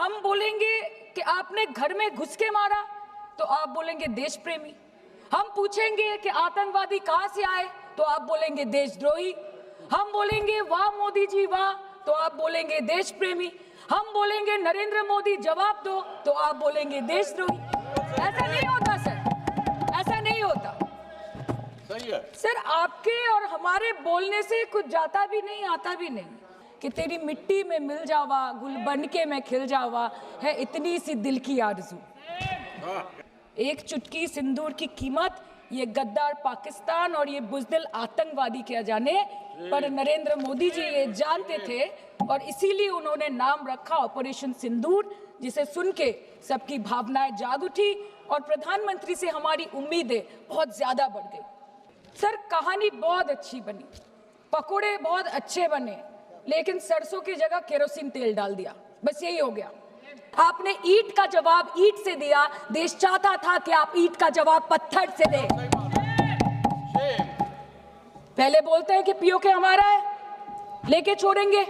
हम बोलेंगे कि आपने घर में घुस के मारा तो आप बोलेंगे देश प्रेमी। हम पूछेंगे कि आतंकवादी कहां से आए तो आप बोलेंगे देशद्रोही। हम बोलेंगे वाह मोदी जी वाह तो आप बोलेंगे देश प्रेमी। हम बोलेंगे नरेंद्र मोदी जवाब दो तो आप बोलेंगे देशद्रोही। ऐसा नहीं होता सर, ऐसा नहीं होता। सही है सर, आपके और हमारे बोलने से कुछ जाता भी नहीं आता भी नहीं। कि तेरी मिट्टी में मिल जावा, गुल बन के मैं खिल जावा, है इतनी सी दिल की आरज़ू। एक चुटकी सिंदूर की कीमत ये गद्दार पाकिस्तान और ये बुज़दिल आतंकवादी क्या जाने, पर नरेंद्र मोदी जी ये जानते थे और इसीलिए उन्होंने नाम रखा ऑपरेशन सिंदूर, जिसे सुन के सबकी भावनाएं जाग उठी और प्रधानमंत्री से हमारी उम्मीदें बहुत ज्यादा बढ़ गई। सर, कहानी बहुत अच्छी बनी, पकोड़े बहुत अच्छे बने, लेकिन सरसों की जगह केरोसिन तेल डाल दिया, बस यही हो गया। आपने ईंट का जवाब ईंट से दिया, देश चाहता था कि आप ईंट का जवाब पत्थर से दें। पहले बोलते हैं कि पीओके हमारा है, लेके छोड़ेंगे,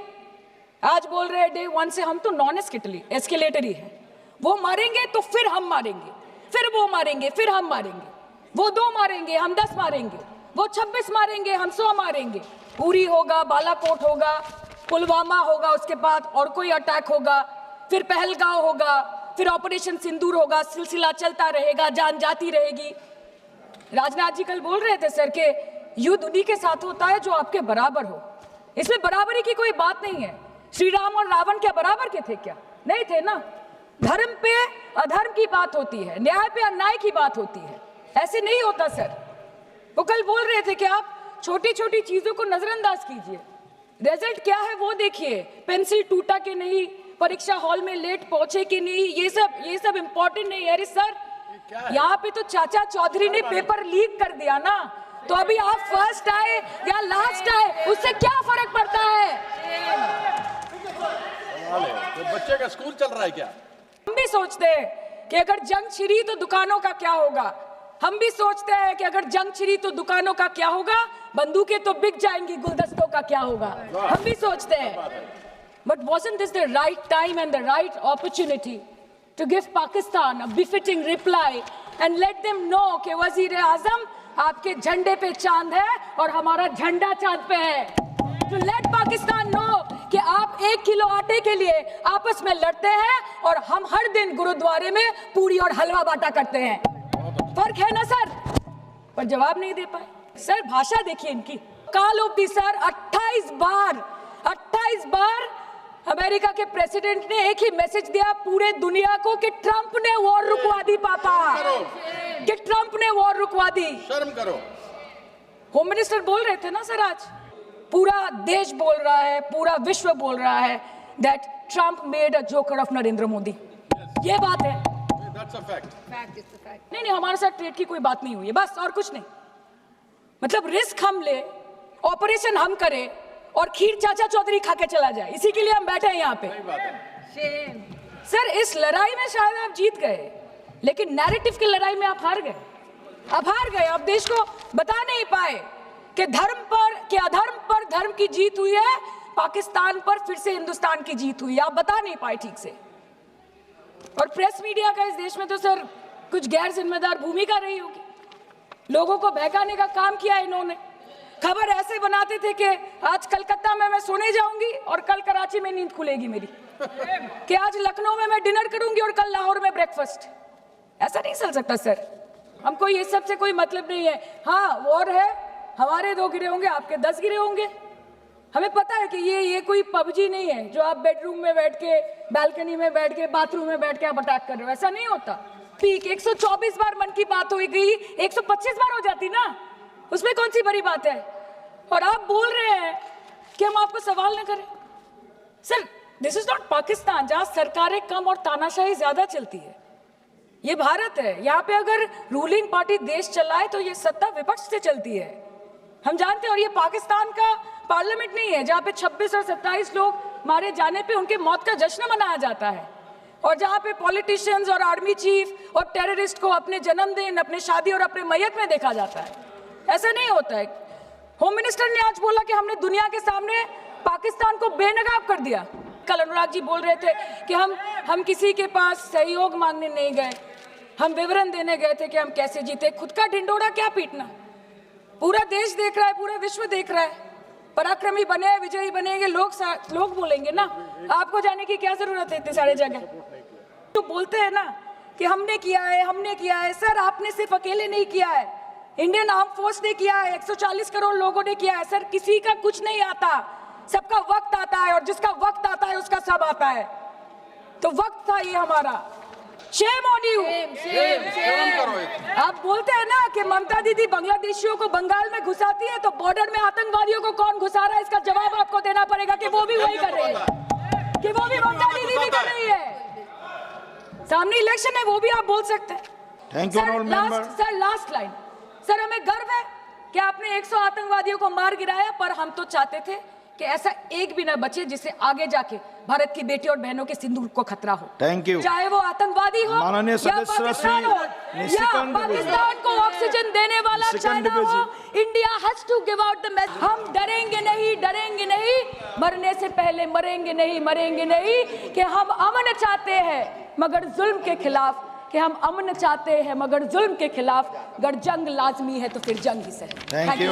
आज बोल रहे हैं डे वन से हम तो नॉन एस्केलेटर ही है। वो मारेंगे तो फिर हम मारेंगे, फिर वो मारेंगे, फिर हम मारेंगे, वो 2 मारेंगे हम 10 मारेंगे, वो 26 मारेंगे हम 100 मारेंगे। उरी होगा, बालाकोट होगा, पुलवामा होगा, उसके बाद और कोई अटैक होगा, फिर पहलगांव होगा, फिर ऑपरेशन सिंदूर होगा, सिलसिला चलता रहेगा, जान जाती रहेगी। राजनाथ जी कल बोल रहे थे सर के युद्ध उन्हीं के साथ होता है जो आपके बराबर हो। इसमें बराबरी की कोई बात नहीं है। श्री राम और रावण क्या बराबर के थे क्या? नहीं थे ना। धर्म पे अधर्म की बात होती है, न्याय पे अन्याय की बात होती है, ऐसे नहीं होता सर। वो कल बोल रहे थे कि आप छोटी छोटी चीजों को नजरअंदाज कीजिए, रिजल्ट क्या है वो देखिए, पेंसिल टूटा कि नहीं, परीक्षा हॉल में लेट पहुंचे कि नहीं, ये सब इंपॉर्टेंट नहीं है। अरे सर, यहाँ पे तो चाचा चौधरी ने पेपर लीक कर दिया ना, तो अभी आप फर्स्ट आए या लास्ट आए उससे क्या फर्क पड़ता है? तो बच्चे का स्कूल चल रहा है क्या? हम भी सोचते हैं कि अगर जंग छिड़ी तो दुकानों का क्या होगा। हम भी सोचते हैं कि अगर जंग छिड़ी तो दुकानों का क्या होगा, बंदूकें तो बिक जाएंगी, गुलदस्तों का क्या होगा। हम भी सोचते हैं। But wasn't this the right time and the right opportunity to give Pakistan a befitting reply and let them know कि वजीर आजम आपके झंडे पे चांद है और हमारा झंडा चांद पे है। To let Pakistan know कि आप 1 किलो आटे के लिए आपस में लड़ते हैं और हम हर दिन गुरुद्वारे में पूरी और हलवा बांटा करते हैं। फर्क है ना सर? पर जवाब नहीं दे पाए सर। भाषा देखिए इनकी, कालोक्ति सर। 28 बार अमेरिका के प्रेसिडेंट ने एक ही मैसेज दिया पूरे दुनिया को कि ट्रंप ने वॉर रुकवा दी पापा, कि ट्रंप ने वॉर रुकवा दी। शर्म करो। होम मिनिस्टर बोल रहे थे ना सर, आज पूरा देश बोल रहा है, पूरा विश्व बोल रहा है that Trump made a joker of Narendra Modi. ये बात है। That's a fact. नहीं, हमारे साथ ट्रेड की कोई बात नहीं हुई है, बस और कुछ नहीं। मतलब रिस्क हम ले, ऑपरेशन हम करें और खीर चाचा चौधरी खा के चला जाए, इसी के लिए हम बैठे हैं यहाँ पे। सर, इस लड़ाई में शायद आप जीत गए, लेकिन नैरेटिव की लड़ाई में आप हार गए। आप देश को बता नहीं पाए कि धर्म पर, कि अधर्म पर धर्म की जीत हुई है, पाकिस्तान पर फिर से हिंदुस्तान की जीत हुई है, आप बता नहीं पाए ठीक से। और प्रेस मीडिया का इस देश में तो सर कुछ गैर जिम्मेदार भूमिका रही होगी। लोगों को बहकाने का काम किया इन्होंने। खबर ऐसे बनाते थे कि आज कलकत्ता में मैं सोने जाऊंगी और कल कराची में नींद खुलेगी मेरी, कि आज लखनऊ में मैं डिनर करूंगी और कल लाहौर में ब्रेकफास्ट। ऐसा नहीं चल सकता सर। हमको ये सब से कोई मतलब नहीं है। हाँ, वॉर है, हमारे 2 गिरे होंगे, आपके 10 गिरे होंगे। हमें पता है कि ये कोई पबजी नहीं है जो आप बेडरूम में बैठ के, बालकनी में बैठ के, बाथरूम में बैठ के आप अटैक कर रहे हो। ऐसा नहीं होता। पीक 124 बार मन की बात हो गई, 125 बार हो जाती ना, उसमें कौन सी बड़ी बात है? और आप बोल रहे हैं कि हम आपको सवाल न करें। Sir, this is not Pakistan जहां सरकारें कम और तानाशाही ज्यादा चलती है। ये भारत है, यहाँ पे अगर रूलिंग पार्टी देश चलाए तो ये सत्ता विपक्ष से चलती है, हम जानते हैं। और ये पाकिस्तान का पार्लियामेंट नहीं है जहाँ पे 26 और 27 लोग मारे जाने पे उनके मौत का जश्न मनाया जाता है, और जहाँ पे पॉलिटिशियंस और आर्मी चीफ और टेररिस्ट को अपने जन्मदिन, अपने शादी और अपने मैयत में देखा जाता है। ऐसा नहीं होता है। होम मिनिस्टर ने आज बोला कि हमने दुनिया के सामने पाकिस्तान को बेनकाब कर दिया। कल अनुराग जी बोल रहे थे कि हम किसी के पास सहयोग मांगने नहीं गए, हम विवरण देने गए थे कि हम कैसे जीते। खुद का ढिंडोरा क्या पीटना, पूरा देश देख रहा है, पूरा विश्व देख रहा है। पराक्रमी बने, विजयी बनेंगे, लोग बोलेंगे ना, आपको जाने की क्या जरूरत है इतने सारे जगह। तो बोलते हैं ना कि हमने किया है। सर आपने सिर्फ अकेले नहीं किया है, इंडियन आर्म फोर्स ने किया है, 140 करोड़ लोगों ने किया है। सर किसी का कुछ नहीं आता, सबका वक्त आता है, और जिसका वक्त आता है उसका सब आता है। तो वक्त था ये हमारा। Shame on you. आप बोलते हैं ना कि ममता दीदी बांग्लादेशियों को बंगाल में घुसाती है, तो बॉर्डर में आतंकवादियों को कौन घुसा रहा है, इसका जवाब आपको देना पड़ेगा कि वो भी वही कर रही है, कि वो भी ममता दीदी भी कर रही है। सामने इलेक्शन है, वो भी आप बोल सकते हैं। Thank you all member. Sir last line. Sir हमें गर्व है कि आपने 100 आतंकवादियों को मार गिराया, पर हम तो चाहते थे कि ऐसा एक भी ना बचे जिससे आगे जाके भारत की बेटी और बहनों के सिंदूर को खतरा हो। Thank you. चाहे वो आतंकवादी हो माननीय या सदस्य पाकिस्तान हो या पाकिस्तान को ऑक्सीजन देने वाला चाइना हो, India has to give out the message. हम डरेंगे नहीं, मरने से पहले मरेंगे नहीं, कि हम अमन चाहते हैं मगर जुल्म के खिलाफ, कि हम अमन चाहते हैं मगर जुल्म के खिलाफ। अगर जंग लाजमी है तो फिर जंग ही सही। Thank you.